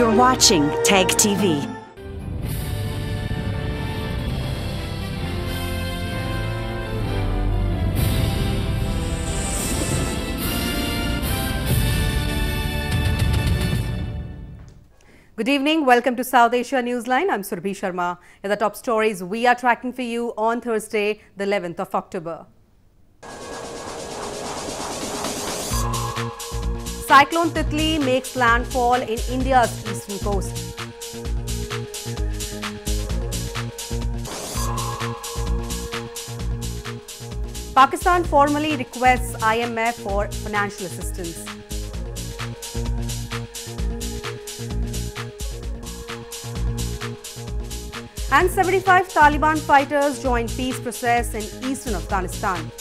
You're watching Tag TV. Good evening. Welcome to South Asia Newsline. I'm Surbhi Sharma. Here are the top stories we are tracking for you on Thursday, the 11th of October. Cyclone Titli makes landfall in India's eastern coast. Pakistan formally requests IMF for financial assistance. And 75 Taliban fighters join peace process in eastern Afghanistan.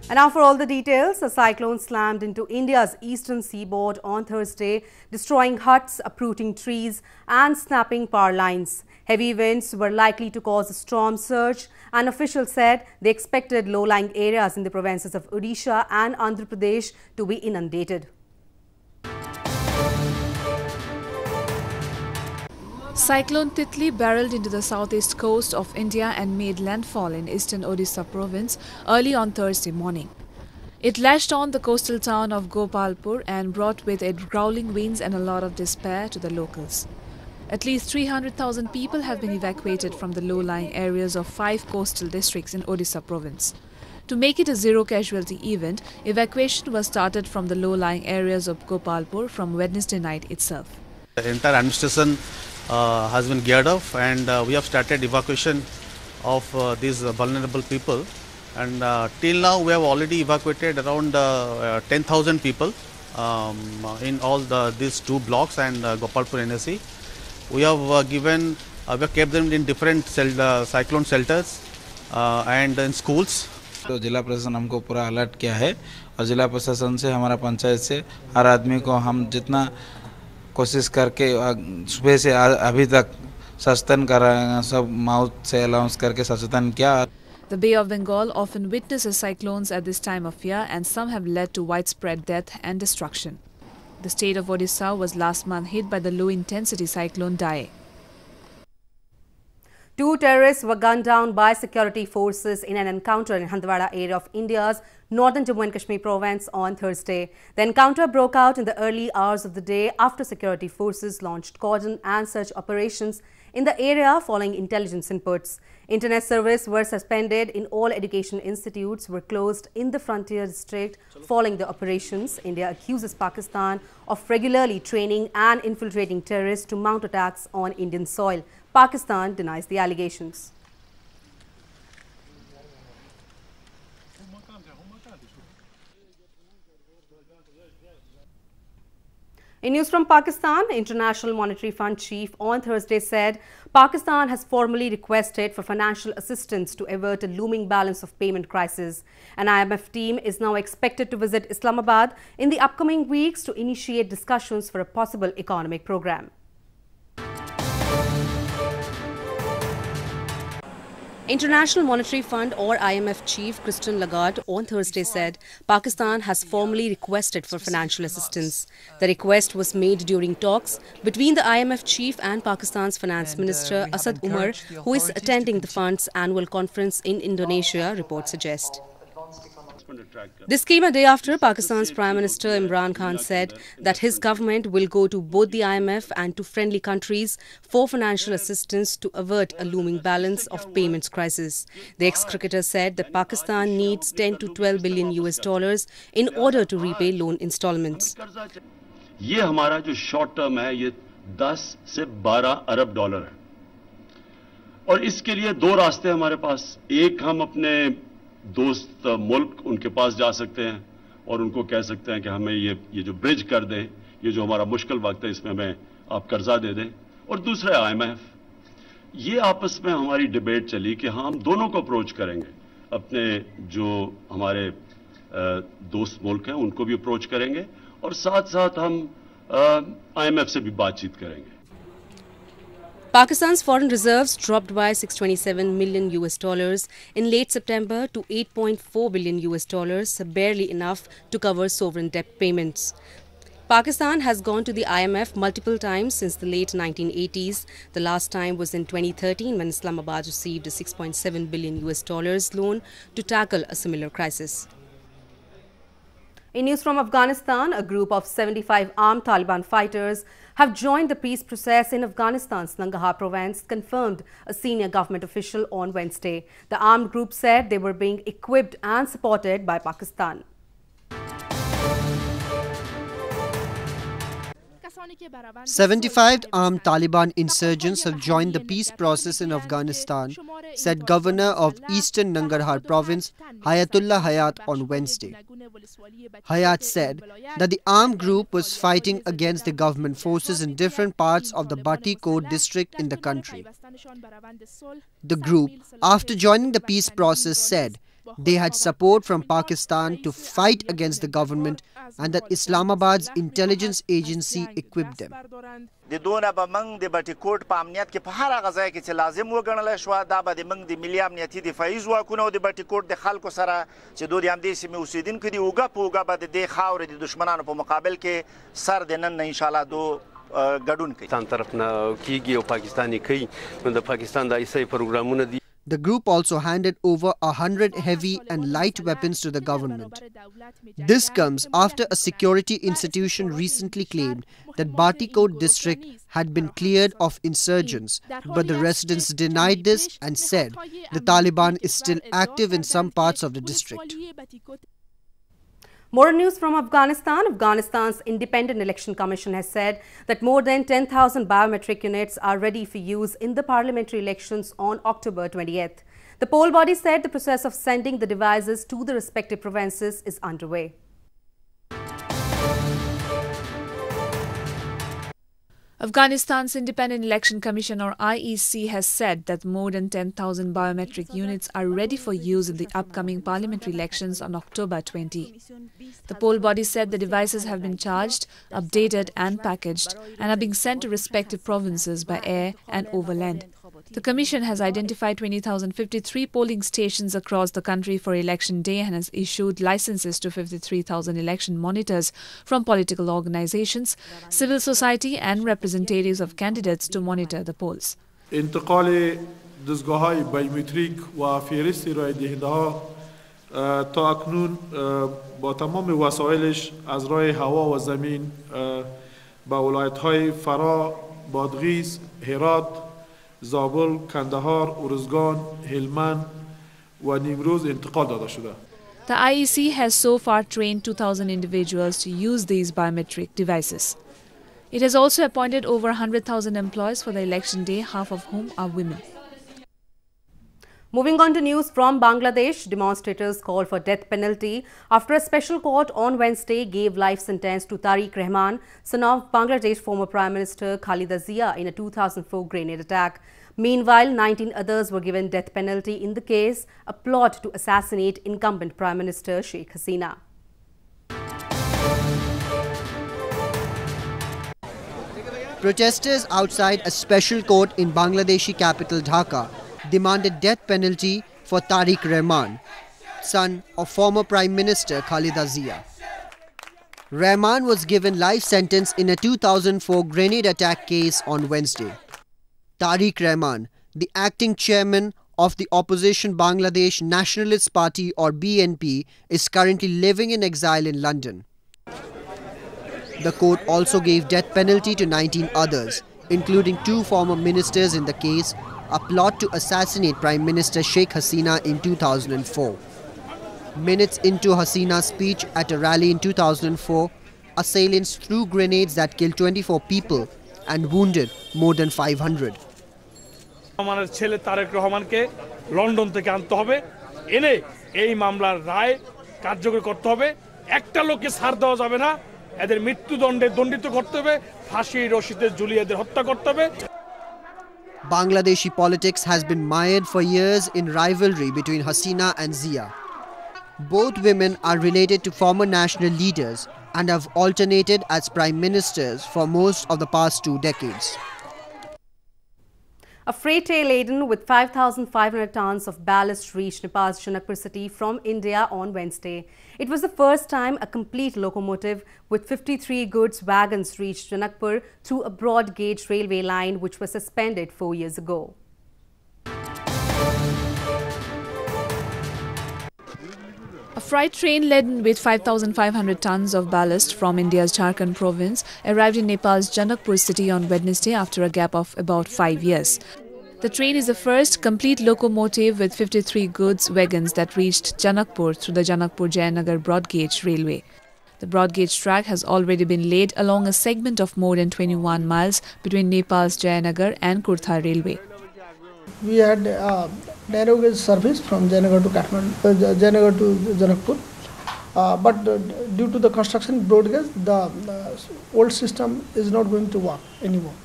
And now for all the details, a cyclone slammed into India's eastern seaboard on Thursday, destroying huts, uprooting trees and snapping power lines. Heavy winds were likely to cause a storm surge, and officials said they expected low-lying areas in the provinces of Odisha and Andhra Pradesh to be inundated. Cyclone Titli barreled into the southeast coast of India and made landfall in eastern Odisha province early on Thursday morning. It lashed on the coastal town of Gopalpur and brought with it growling winds and a lot of despair to the locals. At least 300,000 people have been evacuated from the low-lying areas of 5 coastal districts in Odisha province. To make it a zero-casualty event, evacuation was started from the low-lying areas of Gopalpur from Wednesday night itself. The entire administration has been geared up, and we have started evacuation of these vulnerable people, and till now we have already evacuated around 10,000 people in all these 2 blocks and Gopalpur NSE. We have we have kept them in different cyclone shelters and in schools. तो जिला प्रशासन हमको पूरा alert किया है और जिला प्रशासन से हमारा पंचायत से हर आदमी को हम जितना कोशिश करके सुबह से अभी तक सचेतन कर रहे हैं, सब माउथ से अनाउंस करके सचेतन किया. The Bay of Bengal often witnesses cyclones at this time of year, and some have led to widespread death and destruction. The state of Odisha was last month hit by the low-intensity cyclone Dae. 2 terrorists were gunned down by security forces in an encounter in Handwada area of India's northern Jammu and Kashmir province on Thursday. The encounter broke out in the early hours of the day after security forces launched cordon and search operations in the area following intelligence inputs. Internet service were suspended in all education institutes were closed in the frontier district following the operations. India accuses Pakistan of regularly training and infiltrating terrorists to mount attacks on Indian soil. Pakistan denies the allegations. In news from Pakistan, International Monetary Fund chief on Thursday said Pakistan has formally requested for financial assistance to avert a looming balance of payment crisis. An IMF team is now expected to visit Islamabad in the upcoming weeks to initiate discussions for a possible economic program. International Monetary Fund or IMF chief Christine Lagarde on Thursday said Pakistan has formally requested for financial assistance. The request was made during talks between the IMF chief and Pakistan's finance minister Asad Umar, who is attending the fund's annual conference in Indonesia, reports suggest. This came a day after Pakistan's Prime Minister Imran Khan said that his government will go to both the IMF and to friendly countries for financial assistance to avert a looming balance of payments crisis. The ex-cricketer said that Pakistan needs 10 to 12 billion US dollars in order to repay loan installments. ये हमारा जो short term है ये 10 से 12 अरब dollar है और इसके लिए 2 रास्ते हमारे पास. एक, हम अपने दोस्त मुल्क उनके पास जा सकते हैं और उनको कह सकते हैं कि हमें ये जो ब्रिज कर दें, ये जो हमारा मुश्किल वक्त है इसमें हमें आप कर्जा दे दें. और दूसरा IMF. ये आपस में हमारी डिबेट चली कि हम दोनों को अप्रोच करेंगे. अपने जो हमारे दोस्त मुल्क हैं उनको भी अप्रोच करेंगे और साथ साथ हम IMF से भी बातचीत करेंगे. Pakistan's foreign reserves dropped by $627 million in late September to $8.4 billion, barely enough to cover sovereign debt payments. Pakistan has gone to the IMF multiple times since the late 1980s. The last time was in 2013 when Islamabad received a $6.7 billion loan to tackle a similar crisis. In news from Afghanistan, a group of 75 armed Taliban fighters have joined the peace process in Afghanistan's Nangarhar province, confirmed a senior government official on Wednesday. The armed group said they were being equipped and supported by Pakistan. "75 armed Taliban insurgents have joined the peace process in Afghanistan," said Governor of Eastern Nangarhar province Hayatullah Hayat on Wednesday. Hayat said that the armed group was fighting against the government forces in different parts of the Batikot district in the country. The group, after joining the peace process, said they had support from Pakistan to fight against the government and that Islamabad's intelligence agency equipped them. د دونه به موږ د بټیکوټ په امنیت کې په هر هغه ځای کې چې لازم وګڼلی شوه دا به د موږ د ملي امنیتي دفاعي ځواکونه او د بټیکوټ د خلکو سره چې دوی د همدې سیمې اوسېدونکي دي اوږه په اوږه به د دې خاورې د دشمنانو په مقابل کې سر د نن نه انشاءالله دو ګډون کوي. پاکستان طرف نه کیږي او پاکستان یې کوي نو د پاکستان د ایسای پروګرامونه دي. The group also handed over 100 heavy and light weapons to the government. This comes after a security institution recently claimed that Batikot district had been cleared of insurgents, but the residents denied this and said the Taliban is still active in some parts of the district. More news from Afghanistan. Afghanistan's Independent Election Commission has said that more than 10,000 biometric units are ready for use in the parliamentary elections on October 28th. The poll body said the process of sending the devices to the respective provinces is underway. Afghanistan's Independent Election Commission or IEC has said that more than 10,000 biometric units are ready for use in the upcoming parliamentary elections on October 20. The poll body said the devices have been charged, updated and packaged and are being sent to respective provinces by air and overland. The Commission has identified 20,053 polling stations across the country for election day and has issued licenses to 53,000 election monitors from political organizations, civil society and representatives of candidates to monitor the polls. انتقال دستگاه‌های بیومتریک و فهرست ارائه دهنده‌ها تا اکنون با تمام وسایلش از راه هوا و زمین به ولایت‌های فرا، بادغیس، هرات، زابل، کندهار، ارزگان، هلمند و نیمروز انتقال داده شده. The IEC has so far trained 2,000 individuals to use these biometric devices. It has also appointed over 100,000 employees for the election day, half of whom are women. Moving on to news from Bangladesh, demonstrators called for death penalty after a special court on Wednesday gave life sentence to Tariq Rahman, son of Bangladesh former Prime Minister Khalida Zia, in a 2004 grenade attack. Meanwhile, 19 others were given death penalty in the case, a plot to assassinate incumbent Prime Minister Sheikh Hasina. Protesters outside a special court in Bangladeshi capital Dhaka demanded death penalty for Tariq Rahman, son of former Prime Minister Khalida Zia. Rahman was given life sentence in a 2004 grenade attack case on Wednesday. Tariq Rahman, the acting chairman of the opposition Bangladesh Nationalist Party or BNP, is currently living in exile in London. The court also gave death penalty to 19 others, including 2 former ministers in the case, a plot to assassinate Prime Minister Sheikh Hasina in 2004. Minutes into Hasina's speech at a rally in 2004, assailants threw grenades that killed 24 people and wounded more than 500. আমাদের ছেলে তারেক রহমানকে London থেকে আনতে হবে, এনে এই মামলার রায় কার্যকর করতে হবে। একটা লোককে ছাড় দেওয়া যাবে না, এদের মৃত্যুদণ্ডে দণ্ডিত করতে হবে, ফাঁসির রশিদে ঝুলিয়ে এদের হত্যা করতে হবে। Bangladeshi politics has been mired for years in rivalry between Hasina and Zia. Both women are related to former national leaders and have alternated as prime ministers for most of the past 2 decades. A freight train laden with 5,500 tons of ballast reached Nepal's Janakpur city from India on Wednesday. It was the first time a complete locomotive with 53 goods wagons reached Janakpur through a broad gauge railway line which was suspended 4 years ago. A freight train laden with 5,500 tons of ballast from India's Jharkhand province arrived in Nepal's Janakpur city on Wednesday after a gap of about 5 years. The train is the first complete locomotive with 53 goods wagons that reached Janakpur through the Janakpur-Jayanagar broad gauge railway. The broad gauge track has already been laid along a segment of more than 21 miles between Nepal's Jayanagar and Kurtha railway. We had narrow gauge service from Jayanagar to Jayanagar to Janakpur, but due to the construction broad gauge, the old system is not going to work anymore.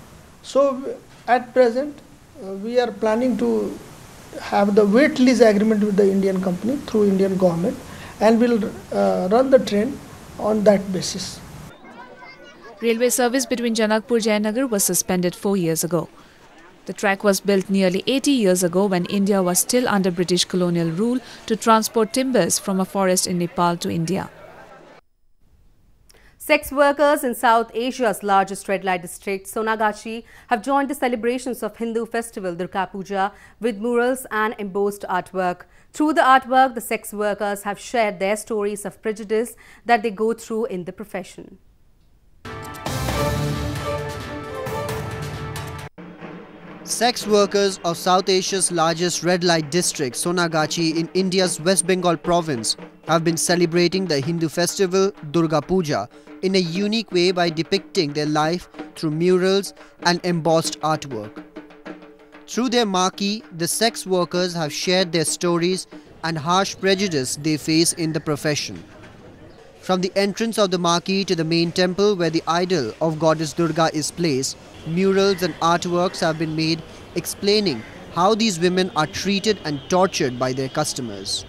So at present, we are planning to have the wait lease agreement with the Indian company through Indian government, and will run the train on that basis. Railway service between Janakpur-Jayanagar was suspended 4 years ago. The track was built nearly 80 years ago when India was still under British colonial rule to transport timbers from a forest in Nepal to India. Sex workers in South Asia's largest red light district, Sonagachi, have joined the celebrations of Hindu festival Durga Puja with murals and embossed artwork. Through the artwork, the sex workers have shared their stories of prejudice that they go through in the profession. Sex workers of South Asia's largest red light district, Sonagachi, in India's West Bengal province, have been celebrating the Hindu festival Durga Puja in a unique way by depicting their life through murals and embossed artwork. Through their marquee, the sex workers have shared their stories and harsh prejudice they face in the profession. From the entrance of the marquee to the main temple where the idol of goddess Durga is placed, murals and artworks have been made explaining how these women are treated and tortured by their customers.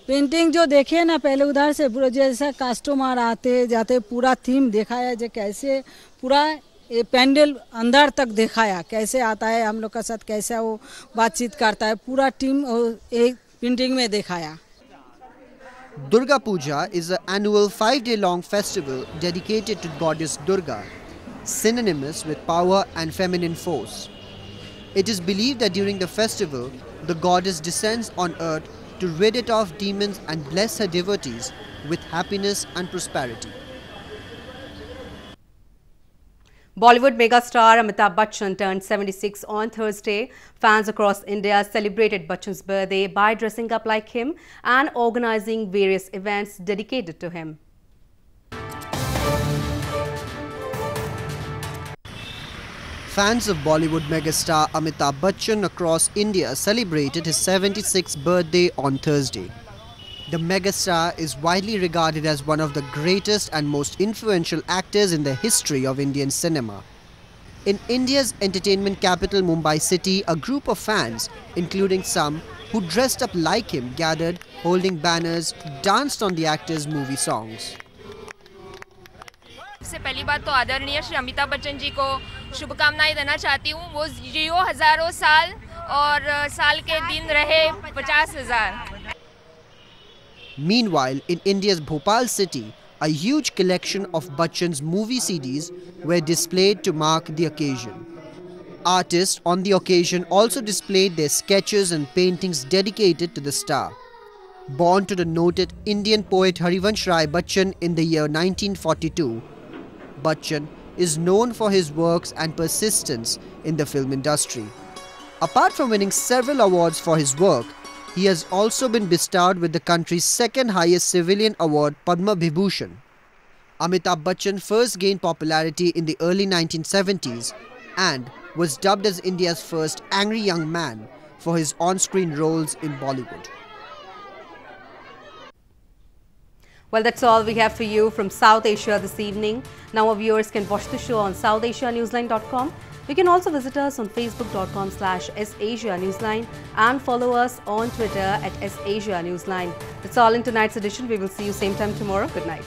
Painting जो देखे ना पहले उधर से पूरा जैसा customer आते जाते पूरा थीम दिखाया जो कैसे पूरा ये पैंडल अंदर तक दिखाया कैसे आता है हम लोग का साथ कैसे वो बातचीत करता है पूरा टीम एक पेंटिंग में दिखाया. Durga Puja is an annual 5-day-long festival dedicated to goddess Durga, synonymous with power and feminine force. It is believed that during the festival, the goddess descends on earth to rid it of demons and bless her devotees with happiness and prosperity. Bollywood megastar Amitabh Bachchan turned 76 on Thursday. Fans across India celebrated Bachchan's birthday by dressing up like him and organizing various events dedicated to him. Fans of Bollywood megastar Amitabh Bachchan across India celebrated his 76th birthday on Thursday. The megastar is widely regarded as one of the greatest and most influential actors in the history of Indian cinema. In India's entertainment capital Mumbai city, a group of fans, including some who dressed up like him, gathered, holding banners, danced on the actor's movie songs. सबसे पहली बात तो आदरणीय श्री अमिताभ बच्चन जी को शुभकामनाएं देना चाहती हूँ. वो जियो हजारों साल और साल के दिन रहे 50,000. Meanwhile, in India's Bhopal city, a huge collection of Bachchan's movie CDs were displayed to mark the occasion. Artists on the occasion also displayed their sketches and paintings dedicated to the star. Born to the noted Indian poet Harivansh Rai Bachchan in the year 1942, Bachchan is known for his works and persistence in the film industry. Apart from winning several awards for his work, he has also been bestowed with the country's second highest civilian award, Padma Vibhushan. Amitabh Bachchan first gained popularity in the early 1970s and was dubbed as India's first angry young man for his on-screen roles in Bollywood. Well, that's all we have for you from South Asia this evening. Now our viewers can watch the show on southasianewsline.com. You can also visit us on facebook.com/SAsiaNewsline and follow us on Twitter @SAsiaNewsline. That's all in tonight's edition. We will see you same time tomorrow. Good night.